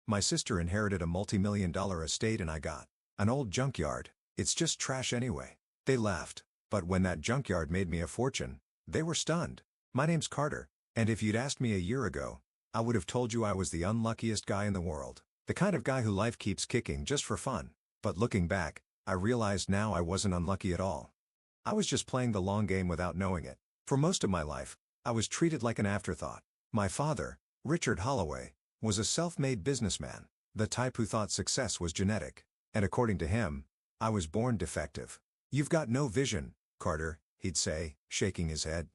My sister inherited a multi-million-dollar estate and I got an old junkyard. It's just trash anyway. They laughed. But when that junkyard made me a fortune, they were stunned. My name's Carter, and if you'd asked me a year ago, I would have told you I was the unluckiest guy in the world. The kind of guy who life keeps kicking just for fun. But looking back, I realized now I wasn't unlucky at all. I was just playing the long game without knowing it. For most of my life, I was treated like an afterthought. My father, Richard Holloway, was a self-made businessman, the type who thought success was genetic. And according to him, I was born defective. "You've got no vision, Carter," he'd say, shaking his head.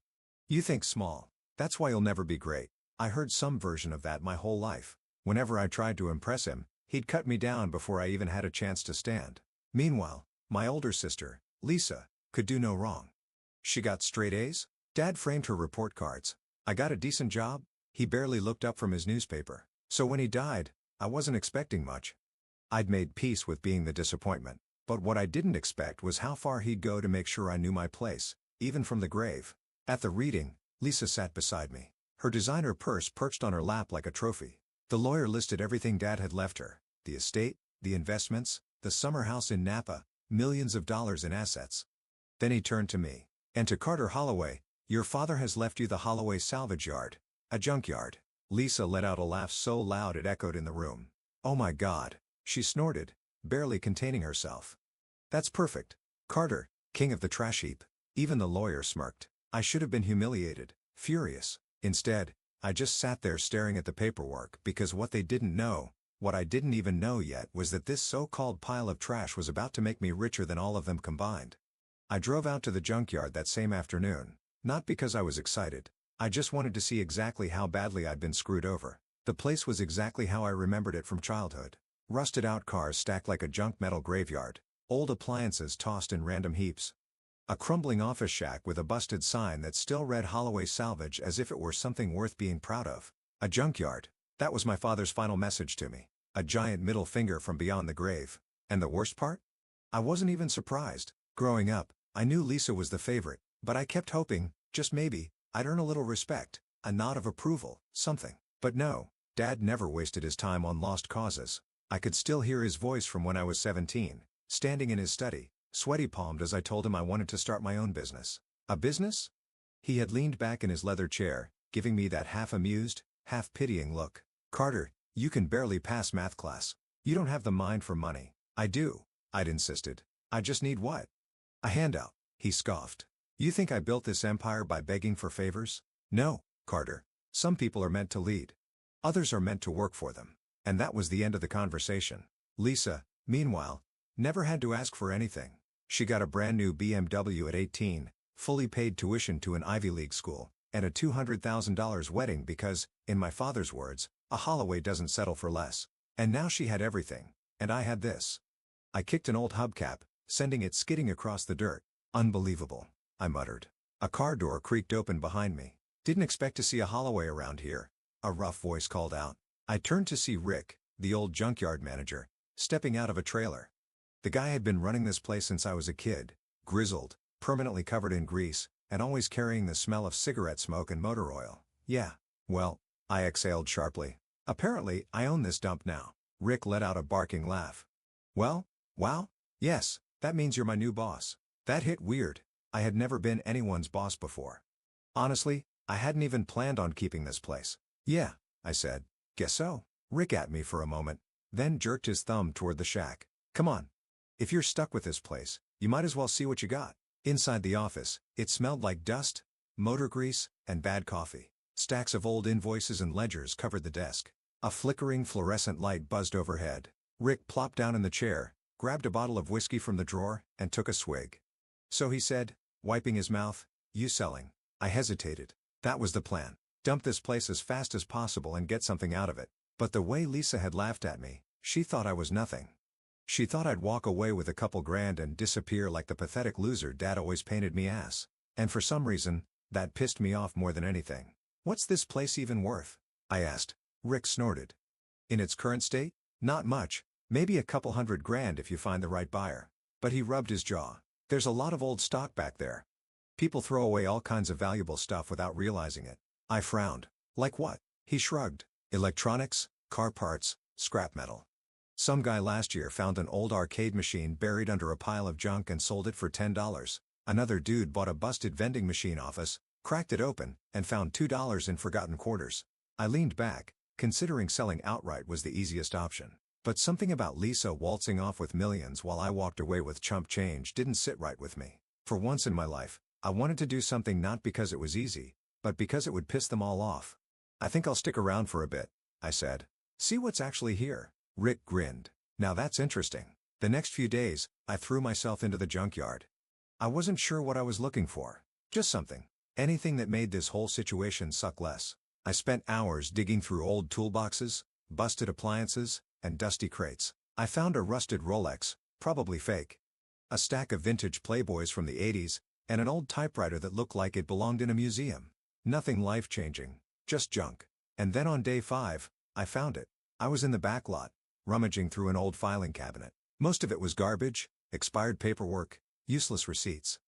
"You think small. That's why you'll never be great." I heard some version of that my whole life. Whenever I tried to impress him, he'd cut me down before I even had a chance to stand. Meanwhile, my older sister, Lisa, could do no wrong. She got straight A's. Dad framed her report cards. I got a decent job. He barely looked up from his newspaper. So when he died, I wasn't expecting much. I'd made peace with being the disappointment. But what I didn't expect was how far he'd go to make sure I knew my place, even from the grave. At the reading, Lisa sat beside me. Her designer purse perched on her lap like a trophy. The lawyer listed everything Dad had left her: the estate, the investments, the summer house in Napa, millions of dollars in assets. Then he turned to me. "And to Carter Holloway, your father has left you the Holloway salvage yard, a junkyard." Lisa let out a laugh so loud it echoed in the room. "Oh my God," she snorted, barely containing herself. "That's perfect. Carter, king of the trash heap." Even the lawyer smirked. I should have been humiliated, furious. Instead, I just sat there staring at the paperwork because what they didn't know, what I didn't even know yet, was that this so-called pile of trash was about to make me richer than all of them combined. I drove out to the junkyard that same afternoon, not because I was excited. I just wanted to see exactly how badly I'd been screwed over. The place was exactly how I remembered it from childhood. Rusted-out cars stacked like a junk metal graveyard, old appliances tossed in random heaps. A crumbling office shack with a busted sign that still read Holloway Salvage as if it were something worth being proud of. A junkyard. That was my father's final message to me. A giant middle finger from beyond the grave. And the worst part? I wasn't even surprised. Growing up, I knew Lisa was the favorite, but I kept hoping, just maybe, I'd earn a little respect, a nod of approval, something. But no, Dad never wasted his time on lost causes. I could still hear his voice from when I was 17, standing in his study, sweaty-palmed as I told him I wanted to start my own business. A business? He had leaned back in his leather chair, giving me that half-amused, half-pitying look. "Carter, you can barely pass math class. You don't have the mind for money." "I do," I'd insisted. "I just need what?" "A handout," he scoffed. "You think I built this empire by begging for favors? No, Carter. Some people are meant to lead. Others are meant to work for them." And that was the end of the conversation. Lisa, meanwhile, never had to ask for anything. She got a brand new BMW at 18, fully paid tuition to an Ivy League school, and a $200,000 wedding because, in my father's words, a Holloway doesn't settle for less. And now she had everything, and I had this. I kicked an old hubcap, sending it skidding across the dirt. "Unbelievable," I muttered. A car door creaked open behind me. "Didn't expect to see a Holloway around here," a rough voice called out. I turned to see Rick, the old junkyard manager, stepping out of a trailer. The guy had been running this place since I was a kid, grizzled, permanently covered in grease, and always carrying the smell of cigarette smoke and motor oil. "Yeah, well," I exhaled sharply. "Apparently, I own this dump now." Rick let out a barking laugh. "Well, wow, yes, that means you're my new boss." That hit weird. I had never been anyone's boss before. Honestly, I hadn't even planned on keeping this place. "Yeah," I said. "Guess so." Rick at me for a moment, then jerked his thumb toward the shack. "Come on. If you're stuck with this place, you might as well see what you got." Inside the office, it smelled like dust, motor grease, and bad coffee. Stacks of old invoices and ledgers covered the desk. A flickering fluorescent light buzzed overhead. Rick plopped down in the chair, grabbed a bottle of whiskey from the drawer, and took a swig. "So," he said, wiping his mouth, "you selling?" I hesitated. That was the plan. Dump this place as fast as possible and get something out of it. But the way Lisa had laughed at me, she thought I was nothing. She thought I'd walk away with a couple grand and disappear like the pathetic loser Dad always painted me as. And for some reason, that pissed me off more than anything. "What's this place even worth?" I asked. Rick snorted. "In its current state? Not much, maybe a couple $100,000 if you find the right buyer." But he rubbed his jaw. "There's a lot of old stock back there. People throw away all kinds of valuable stuff without realizing it." I frowned. "Like what?" He shrugged. "Electronics, car parts, scrap metal. Some guy last year found an old arcade machine buried under a pile of junk and sold it for $10. Another dude bought a busted vending machine off us, cracked it open, and found $2 in forgotten quarters. I leaned back, considering selling outright was the easiest option. But something about Lisa waltzing off with millions while I walked away with chump change didn't sit right with me. For once in my life, I wanted to do something not because it was easy, but because it would piss them all off. "I think I'll stick around for a bit," I said. "See what's actually here." Rick grinned. "Now that's interesting." The next few days, I threw myself into the junkyard. I wasn't sure what I was looking for. Just something. Anything that made this whole situation suck less. I spent hours digging through old toolboxes, busted appliances, and dusty crates. I found a rusted Rolex, probably fake. A stack of vintage Playboys from the 80s, and an old typewriter that looked like it belonged in a museum. Nothing life-changing, just junk. And then on day 5, I found it. I was in the back lot, rummaging through an old filing cabinet. Most of it was garbage, expired paperwork, useless receipts.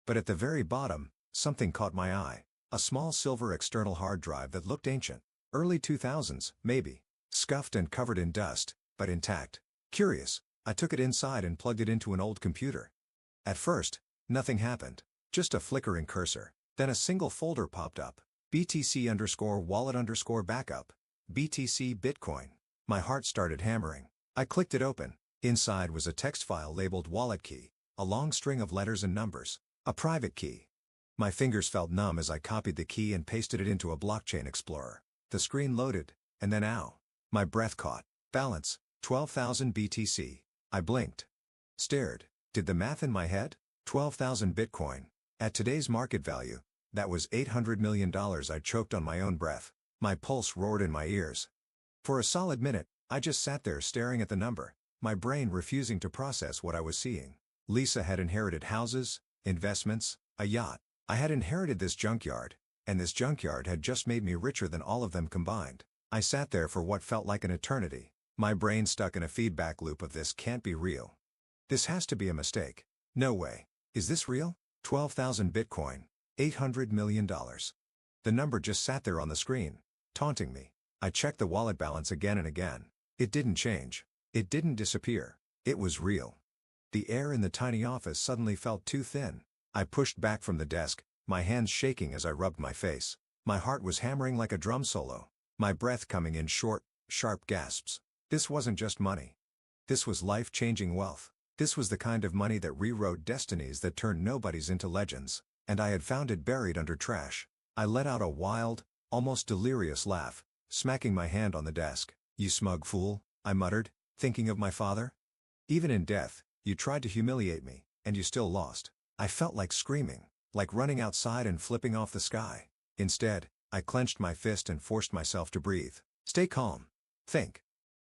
But at the very bottom, something caught my eye. A small silver external hard drive that looked ancient. Early 2000s, maybe. Scuffed and covered in dust, but intact. Curious, I took it inside and plugged it into an old computer. At first, nothing happened. Just a flickering cursor. Then a single folder popped up. BTC_wallet_backup. BTC Bitcoin. My heart started hammering. I clicked it open. Inside was a text file labeled wallet key, a long string of letters and numbers, a private key. My fingers felt numb as I copied the key and pasted it into a blockchain explorer. The screen loaded, and then ow. My breath caught. Balance, 12,000 BTC. I blinked. Stared. Did the math in my head? 12,000 Bitcoin. At today's market value, that was $800 million. I choked on my own breath. My pulse roared in my ears. For a solid minute, I just sat there staring at the number, my brain refusing to process what I was seeing. Lisa had inherited houses, investments, a yacht. I had inherited this junkyard, and this junkyard had just made me richer than all of them combined. I sat there for what felt like an eternity, my brain stuck in a feedback loop of "this can't be real. This has to be a mistake. No way. Is this real? 12,000 Bitcoin. $800 million. The number just sat there on the screen, taunting me. I checked the wallet balance again and again. It didn't change. It didn't disappear. It was real. The air in the tiny office suddenly felt too thin. I pushed back from the desk, my hands shaking as I rubbed my face. My heart was hammering like a drum solo, my breath coming in short, sharp gasps. This wasn't just money. This was life-changing wealth. This was the kind of money that rewrote destinies, that turned nobodies into legends. And I had found it buried under trash. I let out a wild, almost delirious laugh, smacking my hand on the desk. "You smug fool," I muttered, thinking of my father. "Even in death, you tried to humiliate me, and you still lost." I felt like screaming, like running outside and flipping off the sky. Instead, I clenched my fist and forced myself to breathe. Stay calm. Think.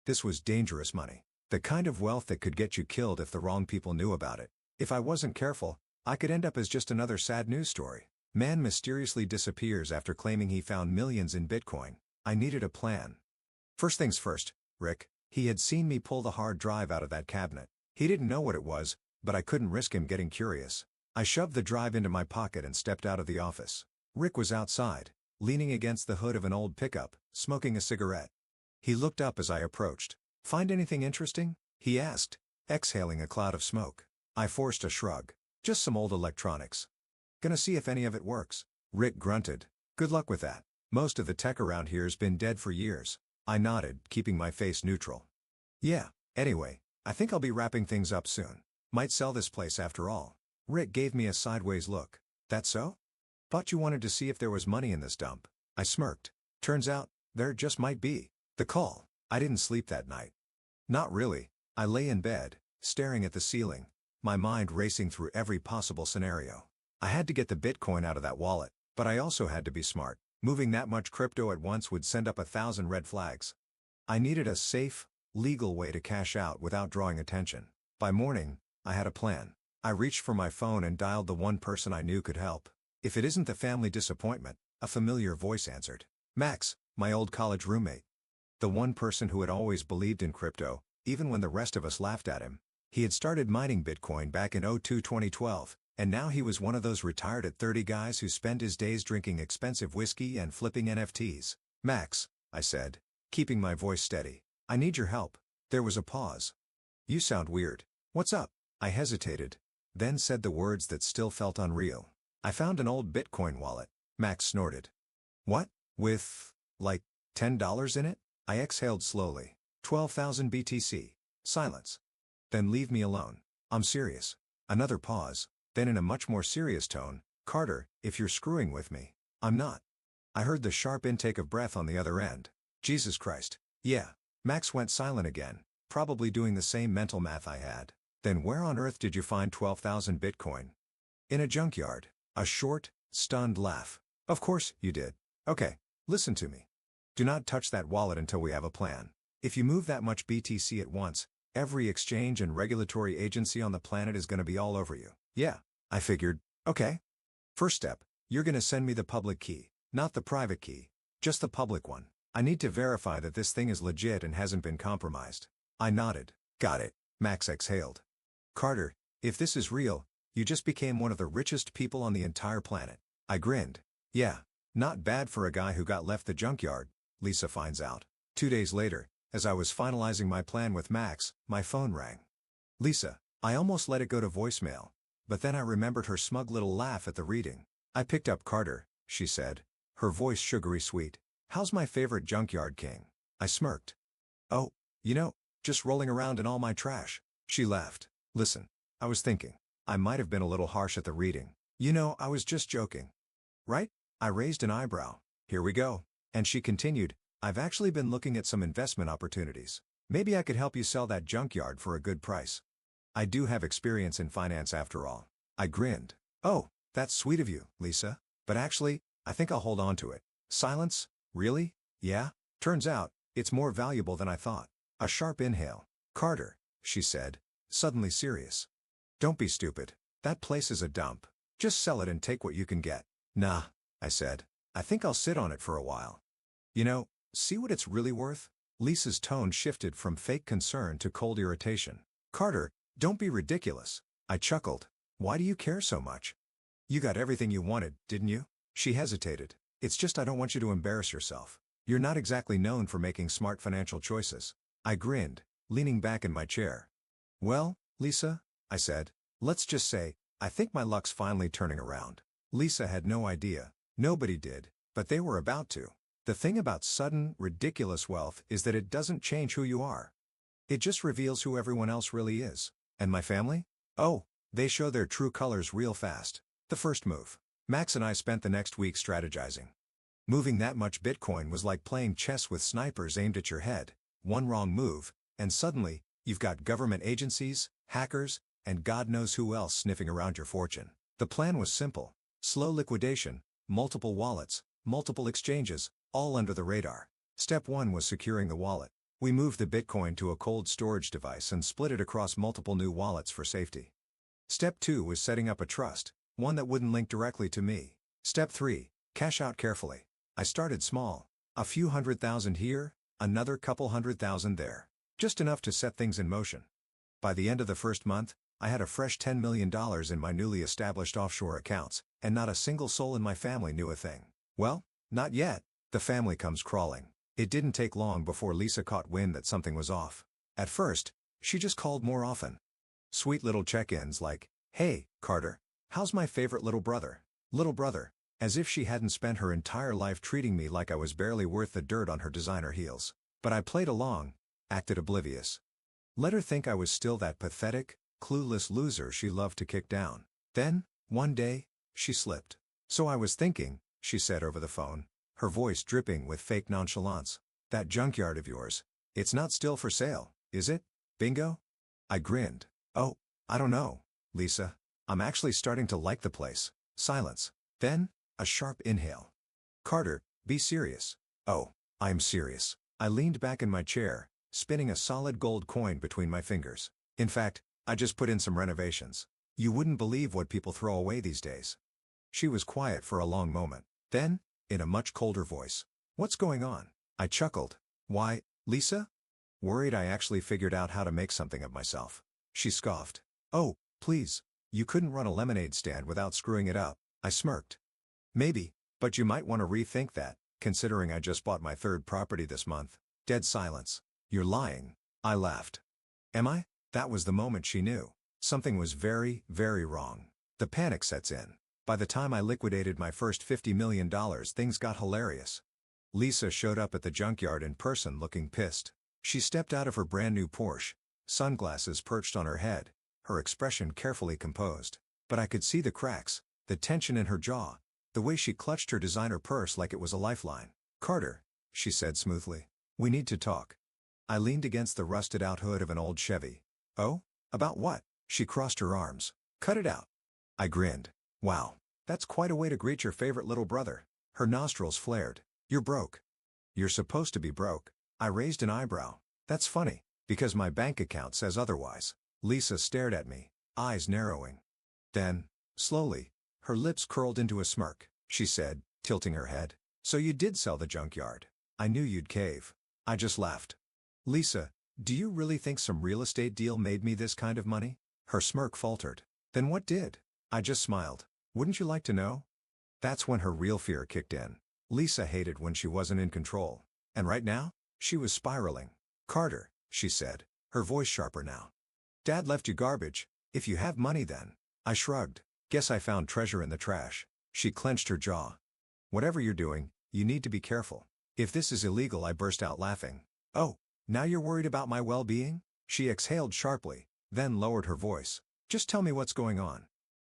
This was dangerous money. The kind of wealth that could get you killed if the wrong people knew about it. If I wasn't careful, I could end up as just another sad news story. Man mysteriously disappears after claiming he found millions in Bitcoin. I needed a plan. First things first, Rick. He had seen me pull the hard drive out of that cabinet. He didn't know what it was, but I couldn't risk him getting curious. I shoved the drive into my pocket and stepped out of the office. Rick was outside, leaning against the hood of an old pickup, smoking a cigarette. He looked up as I approached. "Find anything interesting?" he asked, exhaling a cloud of smoke. I forced a shrug. "Just some old electronics. Gonna see if any of it works." Rick grunted. "Good luck with that. Most of the tech around here's been dead for years." I nodded, keeping my face neutral. "Yeah, anyway, I think I'll be wrapping things up soon. Might sell this place after all." Rick gave me a sideways look. "That so? Thought you wanted to see if there was money in this dump." I smirked. "Turns out, there just might be." The call. I didn't sleep that night. Not really. I lay in bed, staring at the ceiling, my mind racing through every possible scenario. I had to get the Bitcoin out of that wallet, but I also had to be smart. Moving that much crypto at once would send up 1,000 red flags. I needed a safe, legal way to cash out without drawing attention. By morning, I had a plan. I reached for my phone and dialed the one person I knew could help. "If it isn't the family disappointment," a familiar voice answered. "Max, my old college roommate." The one person who had always believed in crypto, even when the rest of us laughed at him. He had started mining Bitcoin back in 2012, and now he was one of those retired at 30 guys who spend his days drinking expensive whiskey and flipping NFTs. "Max," I said, keeping my voice steady, I need your help. There was a pause. You sound weird. What's up? I hesitated, then said the words that still felt unreal. I found an old Bitcoin wallet. Max snorted. What? With, like, $10 in it? I exhaled slowly. 12,000 BTC. Silence. Then leave me alone. I'm serious. Another pause. Then in a much more serious tone, Carter, if you're screwing with me, I'm not. I heard the sharp intake of breath on the other end. Jesus Christ. Yeah. Max went silent again, probably doing the same mental math I had. Then where on earth did you find 12,000 Bitcoin? In a junkyard. A short, stunned laugh. Of course, you did. Okay, listen to me. Do not touch that wallet until we have a plan. If you move that much BTC at once, every exchange and regulatory agency on the planet is going to be all over you. Yeah, I figured. Okay. First step, you're going to send me the public key, not the private key, just the public one. I need to verify that this thing is legit and hasn't been compromised. I nodded. Got it. Max exhaled. Carter, if this is real, you just became one of the richest people on the entire planet. I grinned. Yeah, not bad for a guy who got left the junkyard, Lisa finds out. 2 days later, as I was finalizing my plan with Max, my phone rang. Lisa, I almost let it go to voicemail, but then I remembered her smug little laugh at the reading. I picked up Carter, she said, her voice sugary sweet. How's my favorite junkyard king? I smirked. Oh, just rolling around in all my trash. She laughed. Listen, I was thinking, I might have been a little harsh at the reading. I was just joking. Right? I raised an eyebrow. Here we go. And she continued, I've actually been looking at some investment opportunities. Maybe I could help you sell that junkyard for a good price. I do have experience in finance after all. I grinned. Oh, that's sweet of you, Lisa. But actually, I think I'll hold on to it. Silence? Really? Yeah? Turns out, it's more valuable than I thought. A sharp inhale. Carter, she said, suddenly serious. Don't be stupid. That place is a dump. Just sell it and take what you can get. Nah, I said. I think I'll sit on it for a while. See what it's really worth? Lisa's tone shifted from fake concern to cold irritation. Carter, don't be ridiculous. I chuckled. Why do you care so much? You got everything you wanted, didn't you? She hesitated. It's just I don't want you to embarrass yourself. You're not exactly known for making smart financial choices. I grinned, leaning back in my chair. Well, Lisa, I said, let's just say, I think my luck's finally turning around. Lisa had no idea. Nobody did, but they were about to. The thing about sudden, ridiculous wealth is that it doesn't change who you are. It just reveals who everyone else really is. And my family? Oh, they show their true colors real fast. The first move. Max and I spent the next week strategizing. Moving that much Bitcoin was like playing chess with snipers aimed at your head. One wrong move, and suddenly, you've got government agencies, hackers, and God knows who else sniffing around your fortune. The plan was simple. Slow liquidation, multiple wallets, multiple exchanges, all under the radar. Step 1 was securing the wallet. We moved the Bitcoin to a cold storage device and split it across multiple new wallets for safety. Step 2 was setting up a trust, one that wouldn't link directly to me. Step 3, cash out carefully. I started small. A few $100,000 here, another couple $100,000 there. Just enough to set things in motion. By the end of the first month, I had a fresh $10 million in my newly established offshore accounts, and not a single soul in my family knew a thing. Well, not yet. The family comes crawling. It didn't take long before Lisa caught wind that something was off. At first, she just called more often. Sweet little check-ins like, hey, Carter, how's my favorite little brother? Little brother, as if she hadn't spent her entire life treating me like I was barely worth the dirt on her designer heels. But I played along, acted oblivious. Let her think I was still that pathetic, clueless loser she loved to kick down. Then, one day, she slipped. So I was thinking, she said over the phone, her voice dripping with fake nonchalance. That junkyard of yours, it's not still for sale, is it? Bingo? I grinned. Oh, I don't know, Lisa. I'm actually starting to like the place. Silence. Then, a sharp inhale. Carter, be serious. Oh, I'm serious. I leaned back in my chair, spinning a solid gold coin between my fingers. In fact, I just put in some renovations. You wouldn't believe what people throw away these days. She was quiet for a long moment. Then, in a much colder voice, what's going on? I chuckled. Why, Lisa? Worried I actually figured out how to make something of myself. She scoffed. Oh, please. You couldn't run a lemonade stand without screwing it up. I smirked. Maybe, but you might want to rethink that, considering I just bought my third property this month. Dead silence. You're lying. I laughed. Am I? That was the moment she knew. Something was very, very wrong. The panic sets in. By the time I liquidated my first $50 million, things got hilarious. Lisa showed up at the junkyard in person looking pissed. She stepped out of her brand new Porsche, sunglasses perched on her head, her expression carefully composed. But I could see the cracks, the tension in her jaw, the way she clutched her designer purse like it was a lifeline. Carter, she said smoothly, we need to talk. I leaned against the rusted-out hood of an old Chevy. Oh? About what? She crossed her arms. Cut it out. I grinned. Wow, that's quite a way to greet your favorite little brother. Her nostrils flared. You're broke. You're supposed to be broke. I raised an eyebrow. That's funny, because my bank account says otherwise. Lisa stared at me, eyes narrowing. Then, slowly, her lips curled into a smirk, she said, tilting her head. So you did sell the junkyard. I knew you'd cave. I just laughed. Lisa, do you really think some real estate deal made me this kind of money? Her smirk faltered. Then what did? I just smiled. Wouldn't you like to know? That's when her real fear kicked in. Lisa hated when she wasn't in control. And right now, she was spiraling. Carter, she said, her voice sharper now. Dad left you garbage. If you have money then. I shrugged. Guess I found treasure in the trash. She clenched her jaw. Whatever you're doing, you need to be careful. If this is illegal, I burst out laughing. Oh, now you're worried about my well-being? She exhaled sharply, then lowered her voice. Just tell me what's going on.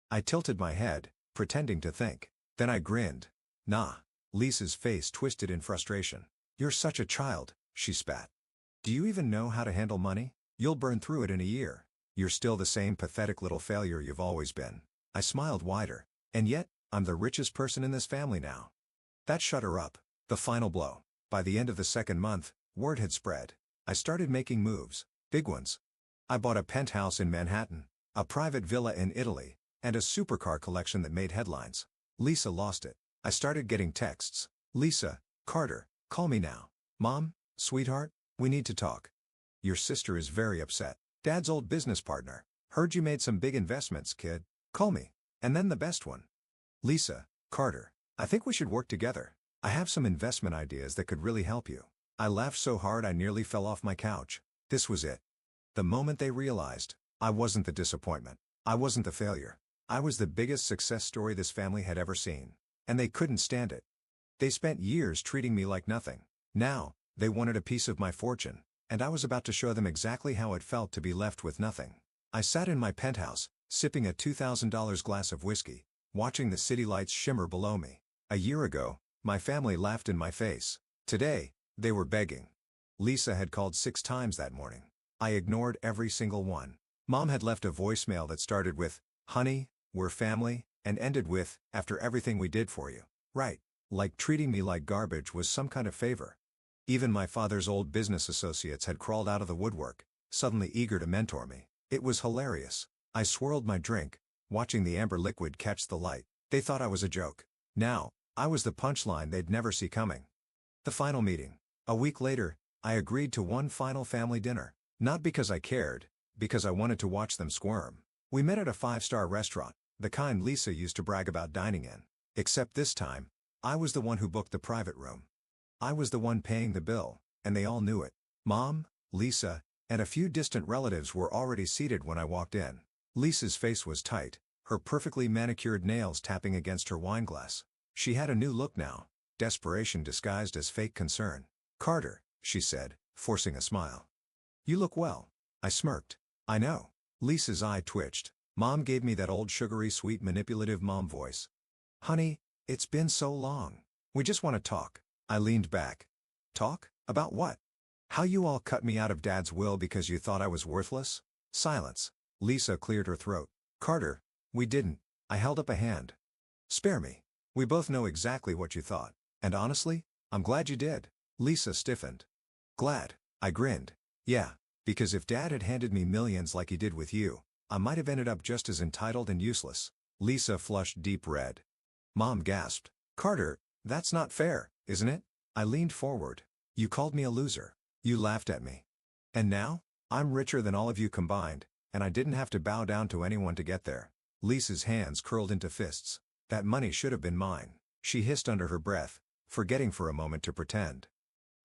I tilted my head, pretending to think. Then I grinned. Nah. Lisa's face twisted in frustration. You're such a child, she spat. Do you even know how to handle money? You'll burn through it in a year. You're still the same pathetic little failure you've always been. I smiled wider. And yet, I'm the richest person in this family now. That shut her up. The final blow. By the end of the second month, word had spread. I started making moves. Big ones. I bought a penthouse in Manhattan, a private villa in Italy, and a supercar collection that made headlines. Lisa lost it. I started getting texts. Lisa, Carter, call me now. Mom, sweetheart, we need to talk. Your sister is very upset. Dad's old business partner. Heard you made some big investments, kid. Call me. And then the best one. Lisa, Carter, I think we should work together. I have some investment ideas that could really help you. I laughed so hard I nearly fell off my couch. This was it. The moment they realized, I wasn't the disappointment. I wasn't the failure. I was the biggest success story this family had ever seen. And they couldn't stand it. They spent years treating me like nothing. Now, they wanted a piece of my fortune, and I was about to show them exactly how it felt to be left with nothing. I sat in my penthouse, sipping a $2,000 glass of whiskey, watching the city lights shimmer below me. A year ago, my family laughed in my face. Today, they were begging. Lisa had called 6 times that morning. I ignored every single one. Mom had left a voicemail that started with, "Honey, we're family," and ended with, "After everything we did for you." Right. Like treating me like garbage was some kind of favor. Even my father's old business associates had crawled out of the woodwork, suddenly eager to mentor me. It was hilarious. I swirled my drink, watching the amber liquid catch the light. They thought I was a joke. Now, I was the punchline they'd never see coming. The final meeting. A week later, I agreed to one final family dinner. Not because I cared, because I wanted to watch them squirm. We met at a 5-star restaurant, the kind Lisa used to brag about dining in. Except this time, I was the one who booked the private room. I was the one paying the bill, and they all knew it. Mom, Lisa, and a few distant relatives were already seated when I walked in. Lisa's face was tight, her perfectly manicured nails tapping against her wineglass. She had a new look now, desperation disguised as fake concern. Carter, she said, forcing a smile. You look well. I smirked. I know. Lisa's eye twitched. Mom gave me that old sugary sweet manipulative mom voice. Honey, it's been so long. We just want to talk. I leaned back. Talk? About what? How you all cut me out of Dad's will because you thought I was worthless? Silence. Lisa cleared her throat. Carter, we didn't. I held up a hand. Spare me. We both know exactly what you thought. And honestly, I'm glad you did. Lisa stiffened. Glad. I grinned. Yeah, because if Dad had handed me millions like he did with you, I might have ended up just as entitled and useless. Lisa flushed deep red. Mom gasped. Carter, that's not fair, isn't it? I leaned forward. You called me a loser. You laughed at me. And now, I'm richer than all of you combined, and I didn't have to bow down to anyone to get there. Lisa's hands curled into fists. That money should have been mine. She hissed under her breath, forgetting for a moment to pretend.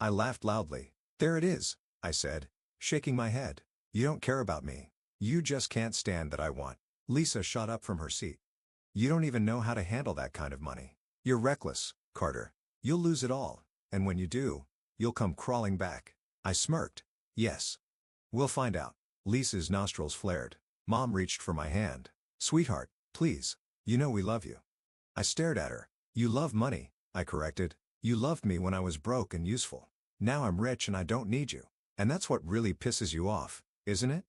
I laughed loudly. There it is. I said, shaking my head. You don't care about me. You just can't stand that I want. Lisa shot up from her seat. You don't even know how to handle that kind of money. You're reckless, Carter. You'll lose it all, and when you do, you'll come crawling back. I smirked. Yes. We'll find out. Lisa's nostrils flared. Mom reached for my hand. Sweetheart, please. You know we love you. I stared at her. You love money, I corrected. You loved me when I was broke and useful. Now I'm rich and I don't need you. And that's what really pisses you off, isn't it?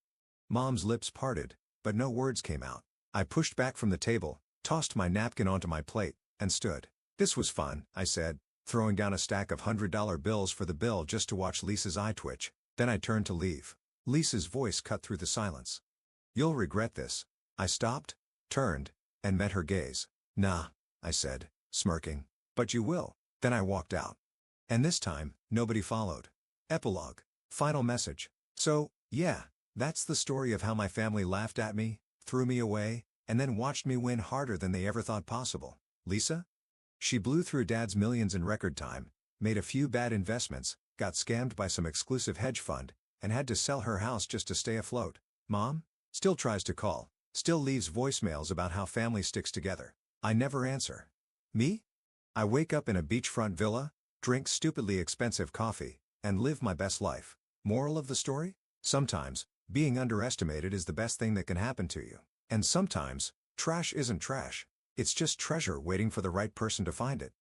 Mom's lips parted, but no words came out. I pushed back from the table, tossed my napkin onto my plate, and stood. This was fun, I said, throwing down a stack of $100 bills for the bill just to watch Lisa's eye twitch. Then I turned to leave. Lisa's voice cut through the silence. You'll regret this. I stopped, turned, and met her gaze. Nah, I said, smirking. But you will. Then I walked out. And this time, nobody followed. Epilogue. Final message. So, yeah, that's the story of how my family laughed at me, threw me away, and then watched me win harder than they ever thought possible. Lisa? She blew through Dad's millions in record time, made a few bad investments, got scammed by some exclusive hedge fund, and had to sell her house just to stay afloat. Mom? Still tries to call, still leaves voicemails about how family sticks together. I never answer. Me? I wake up in a beachfront villa, drink stupidly expensive coffee, and live my best life. Moral of the story? Sometimes, being underestimated is the best thing that can happen to you. And sometimes, trash isn't trash. It's just treasure waiting for the right person to find it.